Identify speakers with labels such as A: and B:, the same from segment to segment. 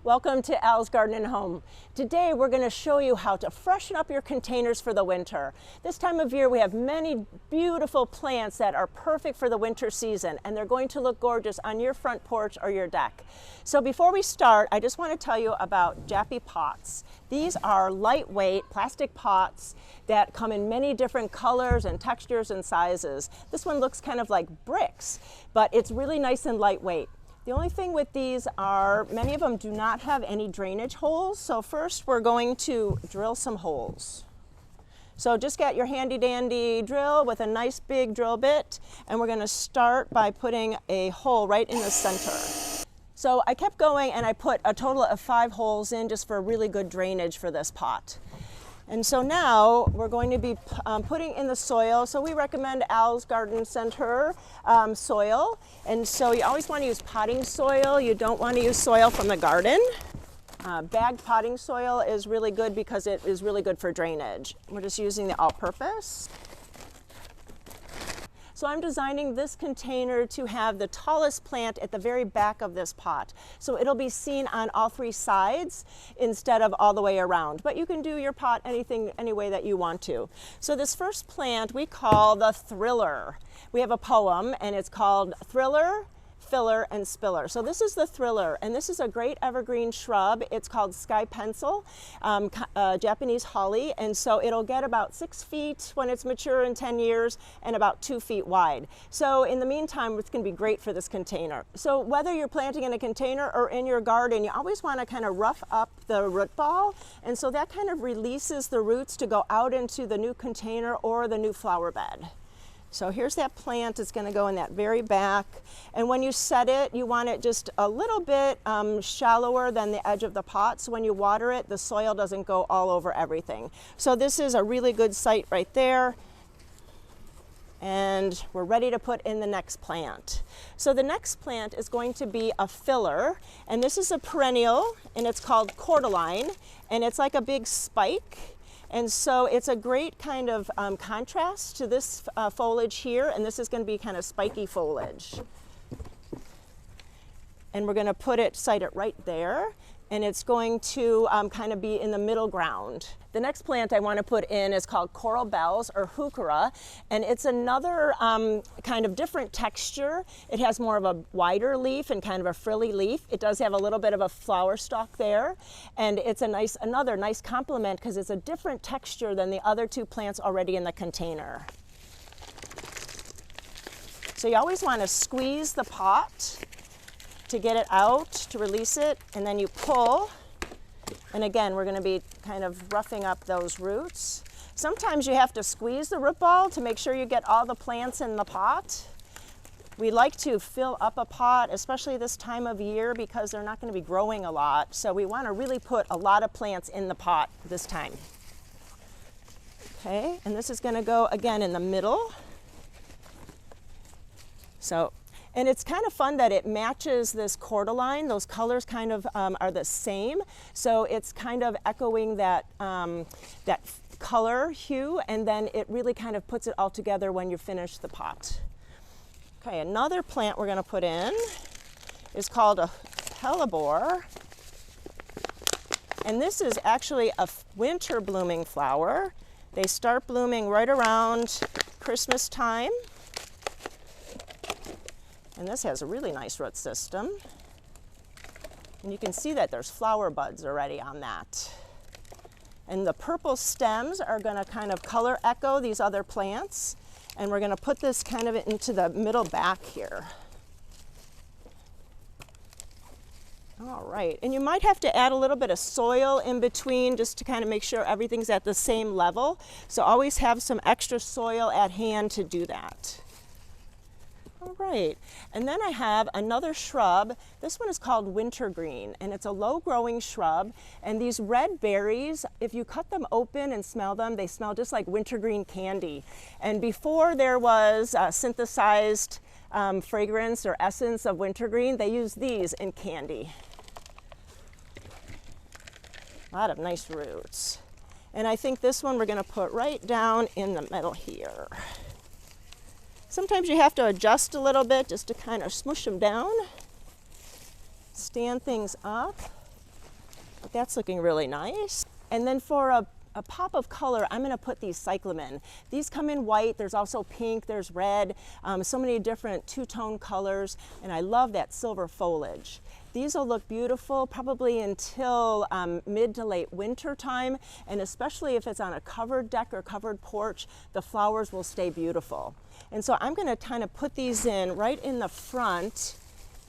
A: Welcome to Al's Garden and Home. Today we're going to show you how to freshen up your containers for the winter. This time of year we have many beautiful plants that are perfect for the winter season, and they're going to look gorgeous on your front porch or your deck. So before we start, I just want to tell you about Japi pots. These are lightweight plastic pots that come in many different colors and textures and sizes. This one looks kind of like bricks, but it's really nice and lightweight. The only thing with these are many of them do not have any drainage holes. So first we're going to drill some holes. So just get your handy dandy drill with a nice big drill bit, and we're going to start by putting a hole right in the center. So I kept going and I put a total of 5 holes in just for really good drainage for this pot. And so now we're going to be putting in the soil. So we recommend Al's Garden Center soil. And so you always want to use potting soil. You don't want to use soil from the garden. Bagged potting soil is really good because it is really good for drainage. We're just using the all-purpose. So I'm designing this container to have the tallest plant at the very back of this pot. So it'll be seen on all 3 sides instead of all the way around. But you can do your pot any way that you want to. So this first plant we call the Thriller. We have a poem and it's called Thriller, Filler, and Spiller. So this is the Thriller, and this is a great evergreen shrub. It's called sky pencil, Japanese holly, and so it'll get about 6 feet when it's mature in 10 years and about 2 feet wide. So in the meantime, it's going to be great for this container. So whether you're planting in a container or in your garden, you always want to kind of rough up the root ball, and so that kind of releases the roots to go out into the new container or the new flower bed. So here's that plant. It's going to go in that very back. And when you set it, you want it just a little bit shallower than the edge of the pot. So when you water it, the soil doesn't go all over everything. So this is a really good site right there. And we're ready to put in the next plant. So the next plant is going to be a filler. And this is a perennial, and it's called Cordyline. And it's like a big spike. And so it's a great kind of contrast to this foliage here, and this is going to be kind of spiky foliage. And we're going to site it right there, and it's going to kind of be in the middle ground. The next plant I want to put in is called Coral Bells, or Heuchera, and it's another kind of different texture. It has more of a wider leaf and kind of a frilly leaf. It does have a little bit of a flower stalk there, and it's another nice complement because it's a different texture than the other 2 plants already in the container. So you always want to squeeze the pot to get it out, to release it, and then you pull. And again, we're going to be kind of roughing up those roots. Sometimes you have to squeeze the root ball to make sure you get all the plants in the pot. We like to fill up a pot, especially this time of year, because they're not going to be growing a lot. So we want to really put a lot of plants in the pot this time. Okay, and this is going to go again in the middle. And it's kind of fun that it matches this Cordyline. Those colors kind of are the same. So it's kind of echoing that, that color hue, and then it really kind of puts it all together when you finish the pot. Okay, another plant we're going to put in is called a Hellebore. And this is actually a winter blooming flower. They start blooming right around Christmas time. And this has a really nice root system. And you can see that there's flower buds already on that. And the purple stems are going to kind of color echo these other plants. And we're going to put this kind of into the middle back here. All right, and you might have to add a little bit of soil in between just to kind of make sure everything's at the same level. So always have some extra soil at hand to do that. All right, and then I have another shrub. This one is called Wintergreen, and it's a low-growing shrub. And these red berries, if you cut them open and smell them, they smell just like wintergreen candy. And before there was synthesized fragrance or essence of wintergreen, they used these in candy. A lot of nice roots. And I think this one we're going to put right down in the middle here. Sometimes you have to adjust a little bit just to kind of smush them down. Stand things up. But that's looking really nice. And then for a pop of color, I'm going to put these Cyclamen. These come in white, there's also pink, there's red, so many different two-tone colors, and I love that silver foliage. These will look beautiful probably until mid to late winter time, and especially if it's on a covered deck or covered porch, the flowers will stay beautiful. And so I'm going to kind of put these in right in the front,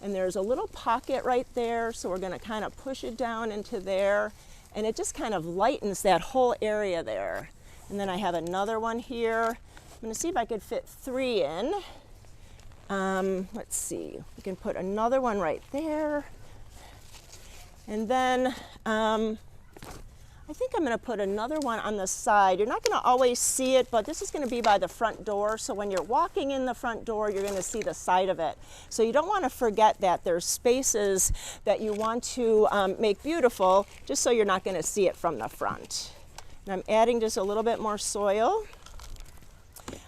A: and there's a little pocket right there, so we're going to kind of push it down into there, and it just kind of lightens that whole area there. And then I have another one here. I'm going to see if I could fit 3 in. Let's see, we can put another one right there. And then I think I'm going to put another one on the side. You're not going to always see it, but this is going to be by the front door. So when you're walking in the front door, you're going to see the side of it. So you don't want to forget that there's spaces that you want to make beautiful, just so you're not going to see it from the front. And I'm adding just a little bit more soil.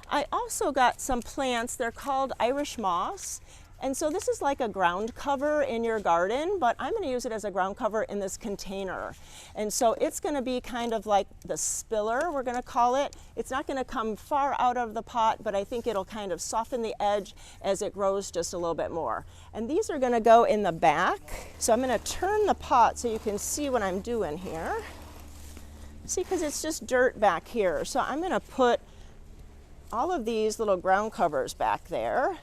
A: I also got some plants, they're called Irish moss. And so this is like a ground cover in your garden, but I'm going to use it as a ground cover in this container. And so it's going to be kind of like the spiller, we're going to call it. It's not going to come far out of the pot, but I think it'll kind of soften the edge as it grows just a little bit more. And these are going to go in the back. So I'm going to turn the pot so you can see what I'm doing here. See, because it's just dirt back here. So I'm going to put all of these little ground covers back there.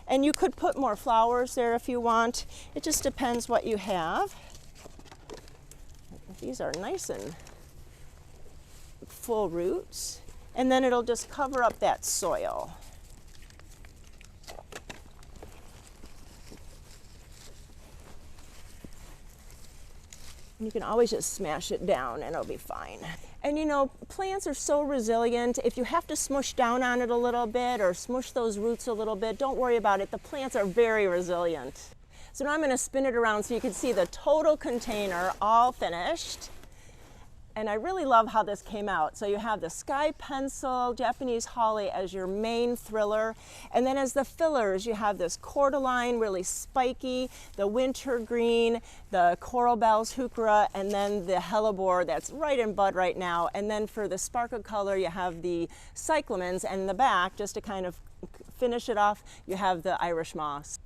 A: And you could put more flowers there if you want. It just depends what you have. These are nice and full roots. And then it'll just cover up that soil. You can always just smash it down and it'll be fine. And you know, plants are so resilient. If you have to smush down on it a little bit or smush those roots a little bit, don't worry about it. The plants are very resilient. So now I'm going to spin it around so you can see the total container all finished. And I really love how this came out. So you have the sky pencil, Japanese holly as your main thriller. And then as the fillers, you have this Cordyline, really spiky, the Wintergreen, the coral bells, Heuchera, and then the Hellebore that's right in bud right now. And then for the sparkle color, you have the Cyclamens, and in the back, just to kind of finish it off, you have the Irish moss.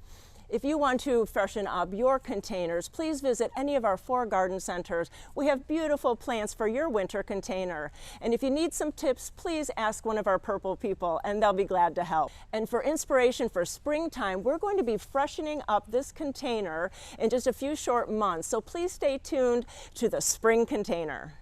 A: If you want to freshen up your containers, please visit any of our 4 garden centers. We have beautiful plants for your winter container. And if you need some tips, please ask one of our purple people and they'll be glad to help. And for inspiration for springtime, we're going to be freshening up this container in just a few short months. So please stay tuned to the spring container.